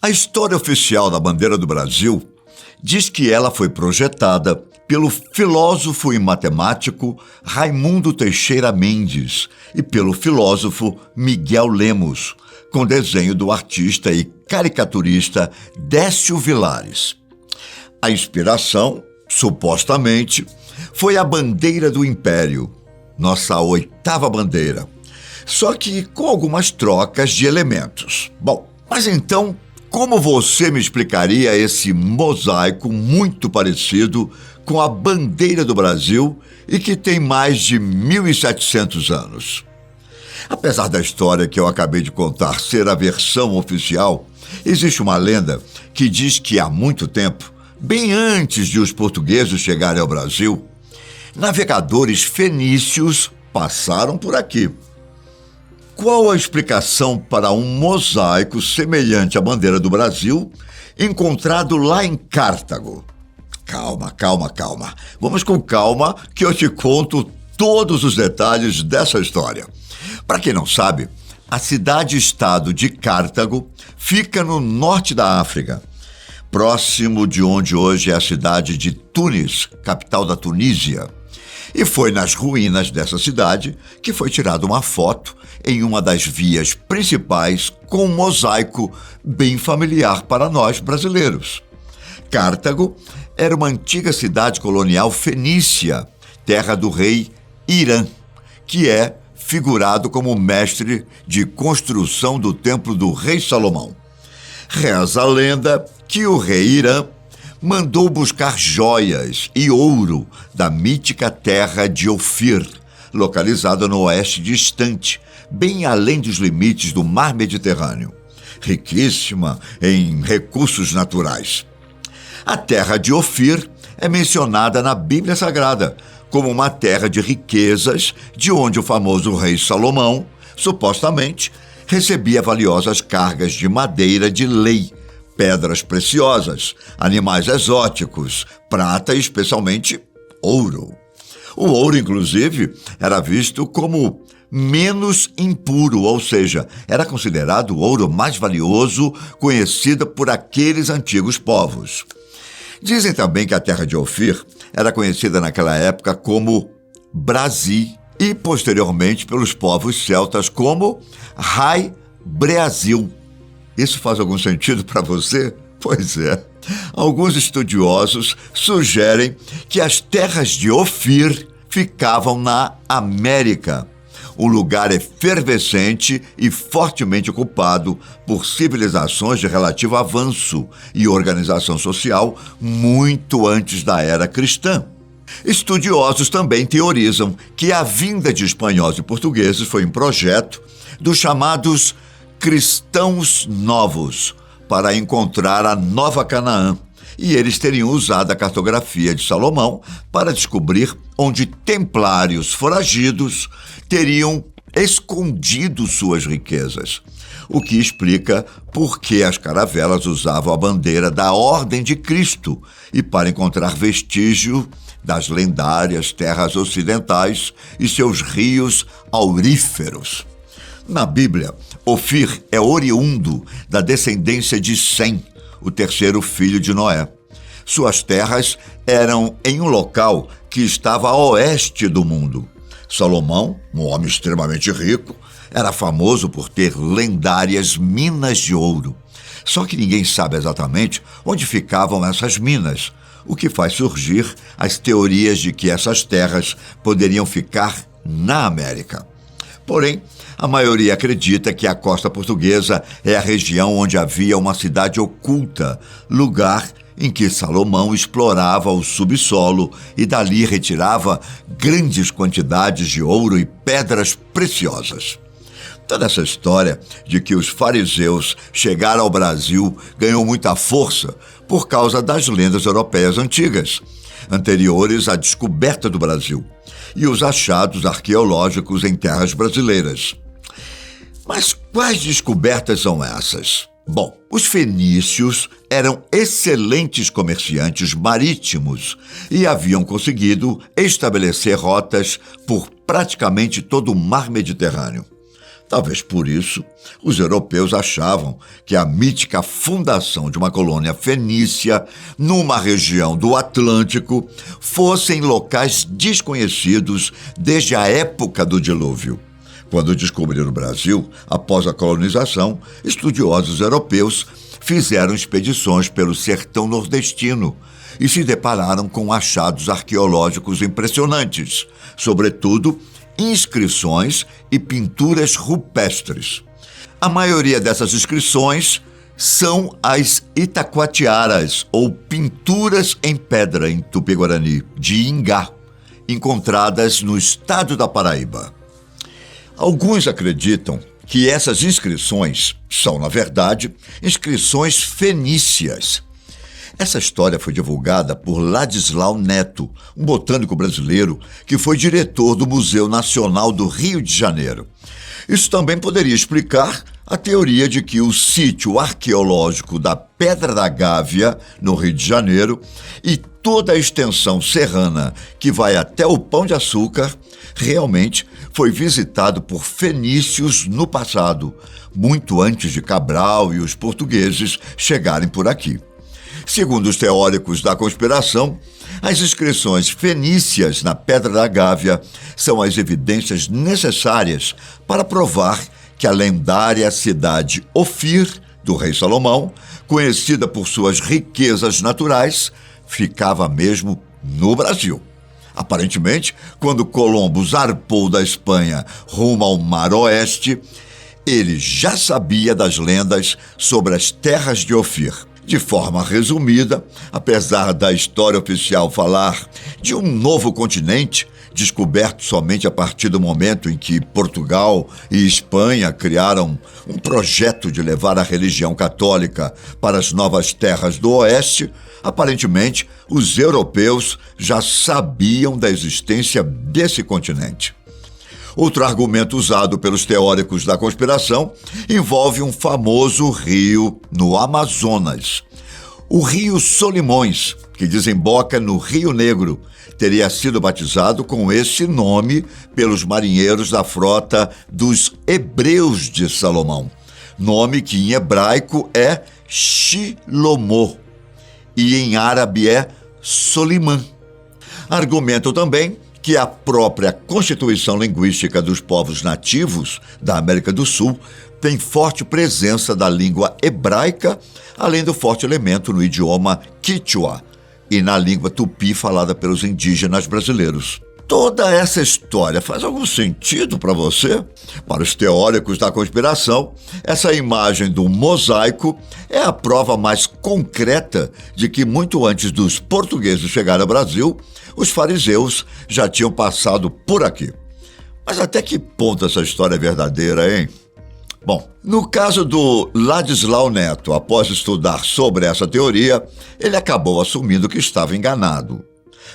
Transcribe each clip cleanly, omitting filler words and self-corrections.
A história oficial da bandeira do Brasil diz que ela foi projetada pelo filósofo e matemático Raimundo Teixeira Mendes e pelo filósofo Miguel Lemos, com desenho do artista e caricaturista Décio Vilares. A inspiração, supostamente, foi a bandeira do Império, nossa oitava bandeira, só que com algumas trocas de elementos. Bom, mas então, como você me explicaria esse mosaico muito parecido com a bandeira do Brasil e que tem mais de 1.700 anos? Apesar da história que eu acabei de contar ser a versão oficial, existe uma lenda que diz que há muito tempo, bem antes de os portugueses chegarem ao Brasil, navegadores fenícios passaram por aqui. Qual a explicação para um mosaico semelhante à bandeira do Brasil encontrado lá em Cartago? Calma. Vamos com calma que eu te conto todos os detalhes dessa história. Para quem não sabe, a cidade-estado de Cartago fica no norte da África, próximo de onde hoje é a cidade de Tunis, capital da Tunísia. E foi nas ruínas dessa cidade que foi tirada uma foto em uma das vias principais com um mosaico bem familiar para nós brasileiros. Cartago era uma antiga cidade colonial fenícia, terra do rei Irã, que é figurado como mestre de construção do templo do rei Salomão. Reza a lenda que o rei Irã mandou buscar joias e ouro da mítica terra de Ofir, localizada no oeste distante, bem além dos limites do mar Mediterrâneo, riquíssima em recursos naturais. A terra de Ofir é mencionada na Bíblia Sagrada como uma terra de riquezas, de onde o famoso rei Salomão, supostamente, recebia valiosas cargas de madeira de lei, pedras preciosas, animais exóticos, prata e especialmente ouro. O ouro, inclusive, era visto como menos impuro, ou seja, era considerado o ouro mais valioso conhecido por aqueles antigos povos. Dizem também que a terra de Ofir era conhecida naquela época como Brasil e, posteriormente, pelos povos celtas como Rai Brasil. Isso faz algum sentido para você? Pois é. Alguns estudiosos sugerem que as terras de Ofir ficavam na América, um lugar efervescente e fortemente ocupado por civilizações de relativo avanço e organização social muito antes da era cristã. Estudiosos também teorizam que a vinda de espanhóis e portugueses foi um projeto dos chamados cristãos novos para encontrar a Nova Canaã, e eles teriam usado a cartografia de Salomão para descobrir onde templários foragidos teriam escondido suas riquezas, o que explica por que as caravelas usavam a bandeira da Ordem de Cristo e para encontrar vestígio das lendárias terras ocidentais e seus rios auríferos. Na Bíblia, Ofir é oriundo da descendência de Sem, o terceiro filho de Noé. Suas terras eram em um local que estava a oeste do mundo. Salomão, um homem extremamente rico, era famoso por ter lendárias minas de ouro. Só que ninguém sabe exatamente onde ficavam essas minas, o que faz surgir as teorias de que essas terras poderiam ficar na América. Porém, a maioria acredita que a costa portuguesa é a região onde havia uma cidade oculta, lugar em que Salomão explorava o subsolo e dali retirava grandes quantidades de ouro e pedras preciosas. Toda essa história de que os fariseus chegaram ao Brasil ganhou muita força por causa das lendas europeias antigas, anteriores à descoberta do Brasil, e os achados arqueológicos em terras brasileiras. Mas quais descobertas são essas? Bom, os fenícios eram excelentes comerciantes marítimos e haviam conseguido estabelecer rotas por praticamente todo o mar Mediterrâneo. Talvez por isso, os europeus achavam que a mítica fundação de uma colônia fenícia numa região do Atlântico fosse em locais desconhecidos desde a época do dilúvio. Quando descobriram o Brasil, após a colonização, estudiosos europeus fizeram expedições pelo sertão nordestino e se depararam com achados arqueológicos impressionantes, sobretudo inscrições e pinturas rupestres. A maioria dessas inscrições são as itacoatiaras, ou pinturas em pedra em Tupi-Guarani, de Ingá, encontradas no estado da Paraíba. Alguns acreditam que essas inscrições são, na verdade, inscrições fenícias. Essa história foi divulgada por Ladislau Neto, um botânico brasileiro que foi diretor do Museu Nacional do Rio de Janeiro. Isso também poderia explicar a teoria de que o sítio arqueológico da Pedra da Gávea, no Rio de Janeiro, e toda a extensão serrana que vai até o Pão de Açúcar, realmente foi visitado por fenícios no passado, muito antes de Cabral e os portugueses chegarem por aqui. Segundo os teóricos da conspiração, as inscrições fenícias na Pedra da Gávea são as evidências necessárias para provar que a lendária cidade Ofir, do rei Salomão, conhecida por suas riquezas naturais, ficava mesmo no Brasil. Aparentemente, quando Colombo zarpou da Espanha rumo ao Mar Oeste, ele já sabia das lendas sobre as terras de Ofir. De forma resumida, apesar da história oficial falar de um novo continente, descoberto somente a partir do momento em que Portugal e Espanha criaram um projeto de levar a religião católica para as novas terras do Oeste, aparentemente os europeus já sabiam da existência desse continente. Outro argumento usado pelos teóricos da conspiração envolve um famoso rio no Amazonas. O rio Solimões, que desemboca no Rio Negro, teria sido batizado com esse nome pelos marinheiros da frota dos Hebreus de Salomão, nome que em hebraico é Shilomô e em árabe é Solimã. Argumentam também que a própria constituição linguística dos povos nativos da América do Sul tem forte presença da língua hebraica, além do forte elemento no idioma quichua e na língua tupi falada pelos indígenas brasileiros. Toda essa história faz algum sentido para você? Para os teóricos da conspiração, essa imagem do mosaico é a prova mais concreta de que muito antes dos portugueses chegarem ao Brasil, os fariseus já tinham passado por aqui. Mas até que ponto essa história é verdadeira, hein? Bom, no caso do Ladislau Neto, após estudar sobre essa teoria, ele acabou assumindo que estava enganado.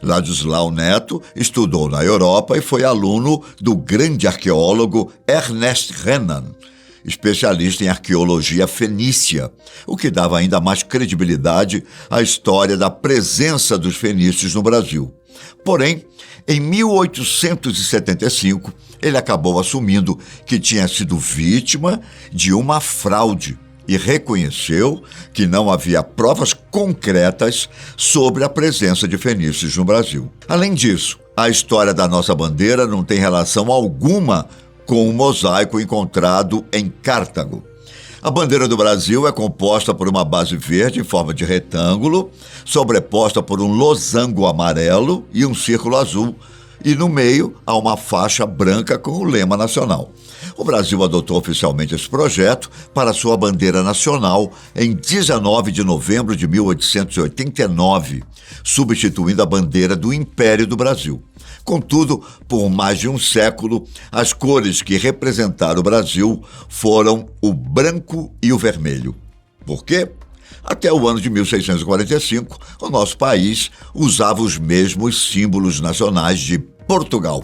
Ladislau Neto estudou na Europa e foi aluno do grande arqueólogo Ernest Renan, especialista em arqueologia fenícia, o que dava ainda mais credibilidade à história da presença dos fenícios no Brasil. Porém, em 1875, ele acabou assumindo que tinha sido vítima de uma fraude e reconheceu que não havia provas concretas sobre a presença de fenícios no Brasil. Além disso, a história da nossa bandeira não tem relação alguma com o mosaico encontrado em Cartago. A bandeira do Brasil é composta por uma base verde em forma de retângulo, sobreposta por um losango amarelo e um círculo azul, e no meio há uma faixa branca com o lema nacional. O Brasil adotou oficialmente esse projeto para sua bandeira nacional em 19 de novembro de 1889, substituindo a bandeira do Império do Brasil. Contudo, por mais de um século, as cores que representaram o Brasil foram o branco e o vermelho. Por quê? Até o ano de 1645, o nosso país usava os mesmos símbolos nacionais de Portugal,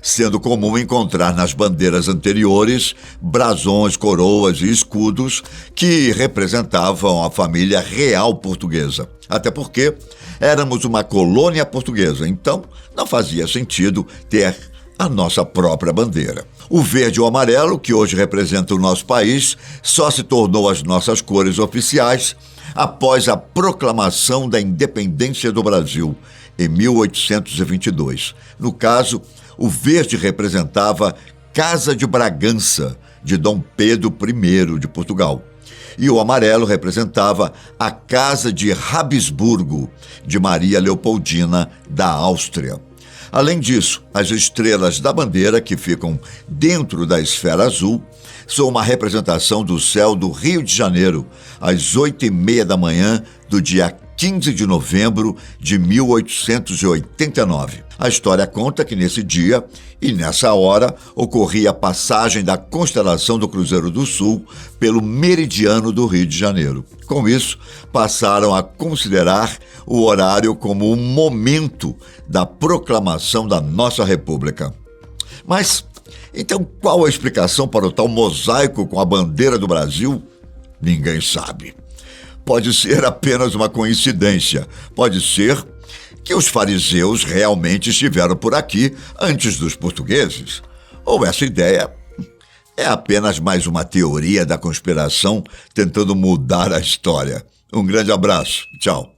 sendo comum encontrar nas bandeiras anteriores brasões, coroas e escudos que representavam a família real portuguesa. Até porque éramos uma colônia portuguesa, então não fazia sentido ter a nossa própria bandeira. O verde e o amarelo, que hoje representa o nosso país, só se tornou as nossas cores oficiais após a proclamação da independência do Brasil, em 1822. No caso, o verde representava Casa de Bragança, de Dom Pedro I de Portugal. E o amarelo representava a Casa de Habsburgo, de Maria Leopoldina, da Áustria. Além disso, as estrelas da bandeira, que ficam dentro da esfera azul, são uma representação do céu do Rio de Janeiro, às 8h30 da manhã do dia 15 de novembro de 1889. A história conta que nesse dia e nessa hora ocorria a passagem da constelação do Cruzeiro do Sul pelo meridiano do Rio de Janeiro. Com isso, passaram a considerar o horário como o momento da proclamação da nossa República. Mas, então, qual a explicação para o tal mosaico com a bandeira do Brasil? Ninguém sabe. Pode ser apenas uma coincidência. Pode ser que os fariseus realmente estiveram por aqui antes dos portugueses. Ou essa ideia é apenas mais uma teoria da conspiração tentando mudar a história. Um grande abraço. Tchau.